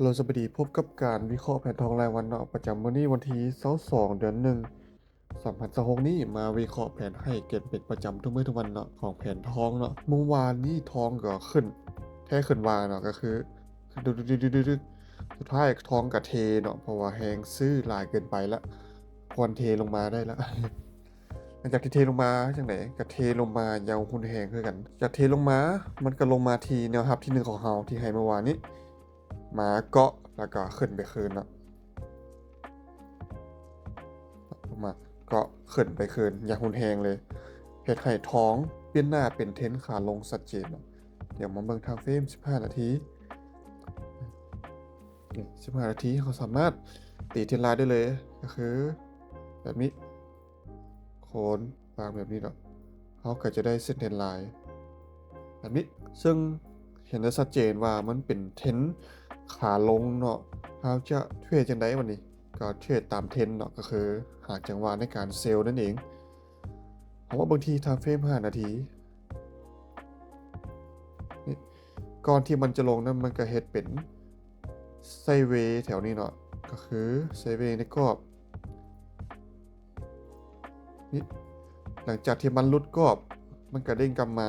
เราสบดีพบกับการวิเคราะห์แผนทองรายวันเนาะประจำวันนี้วันที่22เดือน1 2026นี้มาวิเคราะห์แผนให้เก็บเป็นประจำทุกมื้อทุกวันเนาะของแผนทองเนาะเมื่อวานนี้ทองก็ขึ้นแท้ขึ้นวาเนาะก็คือขึ้นดึกๆๆๆสุดท้ายทองก็เทเนาะเพราะว่าแฮงซื้อหลายเกินไปแล้วควรเทลงมาได้แล้ว หลังจากที่เทลงมาจังไดก็เทลงมายาวหุ้นแฮงคือกันจากเทลงมามันก็ลงมาที่แนวรับที่1ของเราที่ให้เมื่อวานนี้ มาเกาะแล้วก็ขึ้นไปคืนเนาะมาเกาะขึ้นไปคืนอย่างหุนแฮงเลยเฮ็ดให้ท้องเปลี่ยนหน้าเป็นเทรนด์ขาลงชัดเจนเนาะเดี๋ยวมาเบิ่งทางเฟรม15นาทีนี่15นาทีเขาสามารถตีเทรนไลน์ได้เลยก็คือแบบนี้โคนวางแบบนี้เนาะเขาก็จะได้เส้นเทรนไลน์แบบนี้ซึ่งเห็นได้ชัดเจนว่ามันเป็นเทรนด์ขาลงเนาะเขาจะเทรดจังได๋บัดนี้ ก็เทรดตามเทรนด์เนาะก็คือหาจังหวะในการเซลล์นั่นเองเพราะว่าบางทีไทม์เฟรม5นาทีนี่ก่อนที่มันจะลงนั้นมันก็เฮ็ดเป็นไซด์เวย์แถวนี้เนาะก็คือไซด์เวย์ในกรอบนี่หลังจากที่มันหลุดกรอบมันก็เด้งกลับมา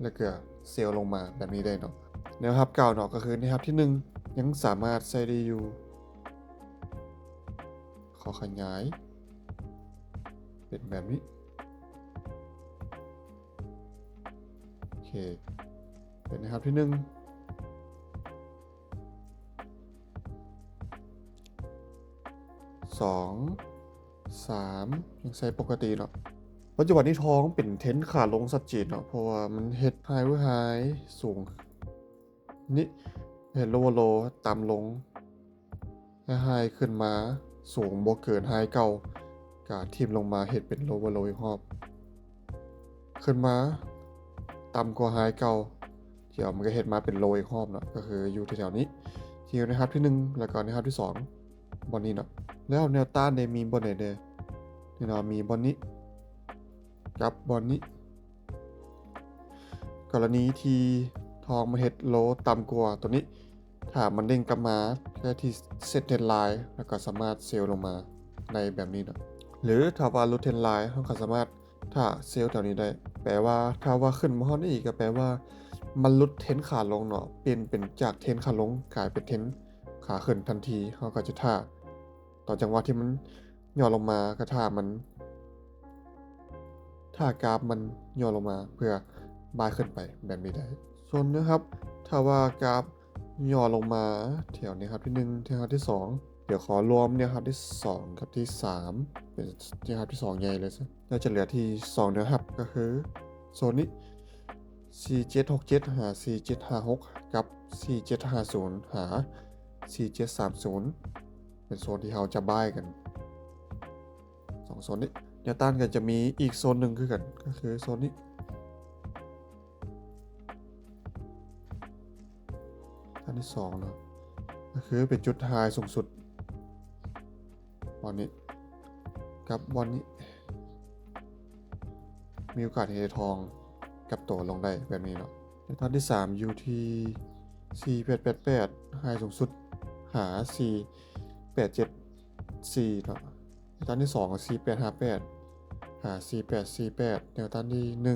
แล้วก็เซลล์ลงมาแบบนี้ได้เนาะแนวรับเก่าเนาะก็คือแนวรับที่1ยังสามารถใช้ได้อยู่ขอขยายเป็นแบบนี้โอเคเป็นแนวรับที่1 2 3ยังใช้ปกติเนาะปัจจุบันนี้ทองเป็นเทรนด์ขาลงชัดเจนเนาะเพราะว่ามันเฮ็ด High ไว้ High สูงนี่เฮ็ด Lower Low ต่ำลงให้ High ขึ้นมาสูงบ่เกิน High เก่าก็ทิ่มลงมาเฮ็ดเป็น Lower Low อีกรอบขึ้นมาต่ำกว่า High เก่าเดี๋ยวมันก็เฮ็ดมาเป็น Low อีกรอบเนาะก็คืออยู่แถวๆนี้ที่อยู่ในฮับที่1แล้วก็ในฮับที่2บ่นี้เนาะแล้วแนวต้านได้มีบ่ไหนแน่นี่เนาะมีบ่นี้กับบอนนี้กรณีที่ทองมาเฮ็ดโลต่ำกว่าตัวนี้ถ้ามันเด้งกลับมาแค่ที่เซตเทรนไลน์แล้วก็สามารถเซลล์ลงมาในแบบนี้เนาะหรือถ้าว่าหลุดเทรนไลน์เราก็สามารถถ้าเซลล์แถวนี้ได้แปลว่าถ้าว่าขึ้นมาฮอดนี้อีกก็แปลว่ามันหลุดเทรนขาลงเนาะเปลี่ยนเป็นจากเทรนขาลงกลายเป็นเทรนขาขึ้นทันทีเราก็จะท่าต่อจังหวะที่มันย่อลงมาก็ท่ามัน ถ้ากราฟมันย่อลงมาเพื่อบายขึ้นไปแบบนี้ได้ส่วนนะครับถ้าว่ากราฟย่อลงมาแถวนี้ครับที่1แถวที่2เดี๋ยวขอรวมเนี่ยครับที่2กับที่3เป็นเนี่ยครับที่2ใหญ่เลยซะน่าจะเหลือที่2นะครับก็คือโซนนี้4767หา4756กับ4750หา4730เป็นโซนที่เราจะบายกัน2โซนนี้แนวต้านก็จะมีอีกโซนหนึ่งคือกันก็คือโซนนี้อันที่2เนาะก็คือเป็นจุดไฮสูงสุดวันนี้กับวันนี้มีโอกาสเททองกับตัวลงได้แบบนี้เนาะแนวต้านที่3อยู่ที่4888ไฮสูงสุดหา4874เนาะแนวต้านที่2 4858หา4848แนวต้านที่1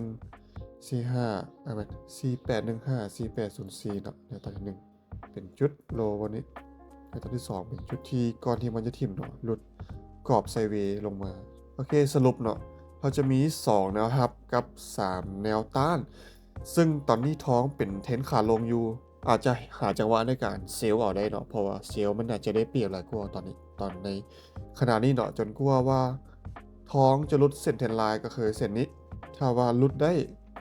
454815 4804เนาะแนวต้านที่1เป็นจุดโลวันนี้แนวต้านที่2เป็นจุดที่ก่อนที่มันจะทิ่มเนาะหลุดกรอบไซด์เวย์ลงมาโอเคสรุปเนาะเราจะมี2แนวรับกับ3แนวต้านซึ่งตอนนี้ท้องเป็นเทรนด์ขาลงอยู่อาจจะหาจังหวะในการเซลล์เอาได้เนาะเพราะว่าเซลล์มันอาจจะได้เปรียบหลายกว่าตอนนี้ตอนในขณะนี้เนาะจนกลัวว่าท้องจะหลุดเส้นเทรนไลน์ก็คือเส้นนี้ถ้าว่าหลุดได้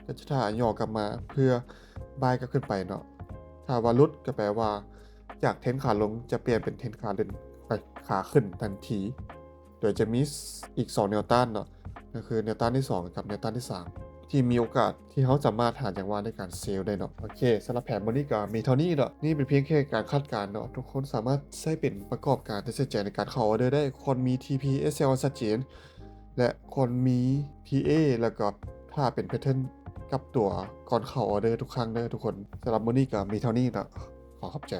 ก็จะถ่าย่อกลับมาเพื่อบายก็ขึ้นไปเนาะถ้าว่าหลุดก็แปลว่าจากเทรนขาลงจะเปลี่ยนเป็นเทรนขาเดินไปขาขึ้นทันทีโดยจะมีอีก2แนวต้านเนาะก็คือแนวต้านที่2กับแนวต้านที่3ที่มีโอกาสที่เขาสามารถหาจังหวะในการเซลล์ได้เนาะโอเคสำหรับแผนวันนี้ก็มีเท่านี้เนาะนี่เป็นเพียงแค่การคาดการณ์เนาะทุกคนสามารถใช้เป็นประกอบการตัดสินใจในการเข้าออเดอร์ได้คนมี TP SL ชัดเจนและคนมี PA แล้วก็ถ้าเป็นแพทเทิร์นกับตัวก่อนเข้าออเดอร์ทุกครั้งเด้อทุกคนสำหรับมื้อนี้ก็มีเท่านี้เนาะขอขอบใจ